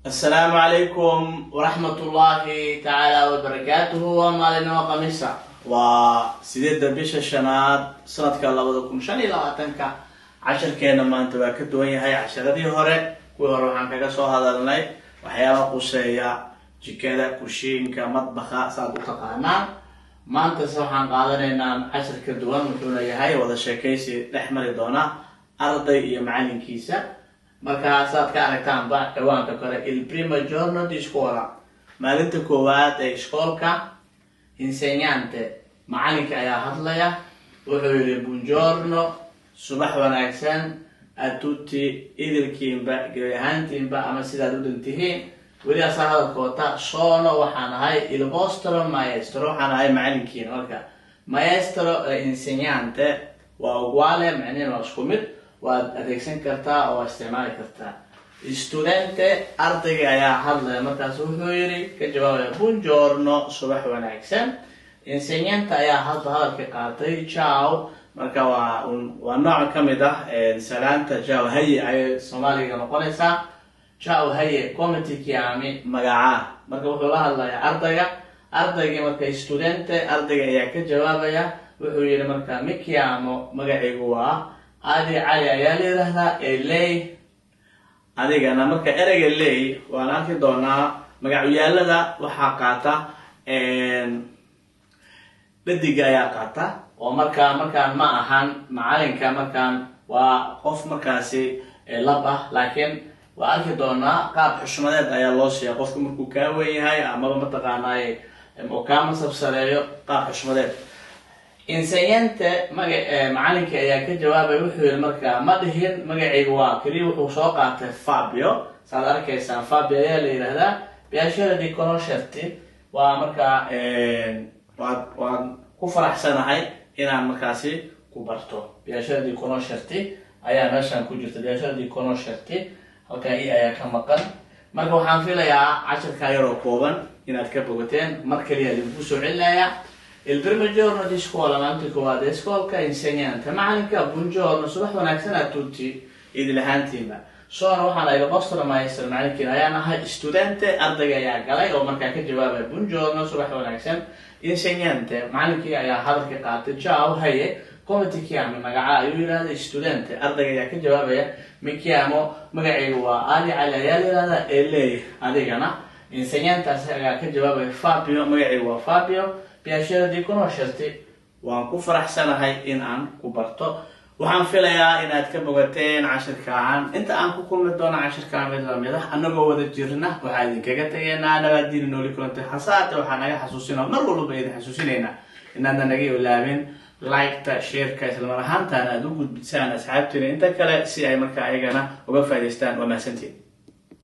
السلام عليكم ورحمة الله تعالى وبركاته ومالنا وقميصة وسيدة بيش الشناد سنة كالله وذكم شاني لا تنكا عشر كينا ما انتبه كدوين هاي عشرة دي هوري ويهورو عن كاكسو هذا لناي وحياة قوسية جيكادا كوشينكا مطبخة سادو تقانا ما انت سوحان قادرين عشر كدوان وكونا يهاي وذا شاكيسي نحمل دونا أرضي يمعالين كيسا markaasaad ka aragtaan ciwaanka kore il primo giorno di scuola maalinta koowaad ee iskoolka insegnante macalinka ayaa hadlaya wuxuu yiri buongiorno subax wanaagsan a tutti idilkiinba gabayahaantiinba ama sidaad u dhantihiin weli asaa hadalkoota sono waxaan ahay il vostro maestro waxaan ahay macalinkiina marka maestro insegnante waa uguale macnaheedu waa isku mid waad adeegsan kartaa oo isticmaali kartaa studente ardayga ayaa hadlaya markaas wuxuu yiri ka jawaabaya buongiorno subax wanaagsan insegnante ayaa hadalka qaatay ciao marka waa nooc kamid ah salaanta ciao haye ay Soomaaliga noqonaysaa ciao haye committee kiami magaca marka wuxuu la hadlayaa ardayga marka studente ardayga ayaa ka jawaabaya wuxuu yiri marka mi chiamo magacaygu waa هذه على يالي لهذا اللي هذه أنا مركا إرجع اللي وأنا في دونا مقعد يالا ذا وحقاته بدي جايا قاته ومركا ما أهان معلن كمركان وقف مركاسي لبه لكن وأنا في دونا قاب حشمات أي الله شيء قف مركو كاوي هاي أما بمتقاناي مكامل سبسريو قاب حشمات insegnante macalinka ayaa ka jawaabay wuxuu yiri marka ma dhihin magacaygu waa kaliya wuxuu soo qaatay Fabio saad arkaysaan Fabio ayaa la yiraahdaa piacere di conoscerti waa marka waan ku faraxsanahay inaan markaasi ku barto piacere di conoscerti ayaa meeshan ku jirta piacere di conoscerti halka ayaa ka maqan marka waxaan filayaa casharka yar oo kooban inaad ka bogateen mar kaliya idinku soo celinayaa il primo giorno di scuola maanta koowaad ee iskoolka insegnante macalinka buongiorno subax wanaagsan a tutti idilhaantiinba soona waxaan ayga vostro maestro macalinkiina ayaan ahay studente ardayga ayaa galay oo markaa ka jawaabay buongiorno subax wanaagsan insegnante macalinkii ayaa hadalka qaatay ciao haye committee chiami magaca ayuu yiraahday studente ardayga ayaa ka jawaabaya mi chiamo magacaygu waa Ali Cali ayaa yiraahdaa ele adigana insegnante ayaa ka jawaabay Fabio magacaygu waa Fabio piacere di conoscerti waan ku faraxsanahay in aan ku barto waxaan filayaa inaad ka bogateen casharkaan inta aan ku kulmi doono casharkaan mid lamid ah anagoo wada jirna waxaan idinkaga tageynaa nabadiina nooli kulantay xasaate waxaan naga xasuusinaa mar walba idin xasuusinaynaa inaadna naga ilaabin like-ta share-ka isla mar ahaantaana aad u gudbisaan asxaabtiina inta kale si ay markaa ayagana uga faa'iidaystaan waa mahadsantiin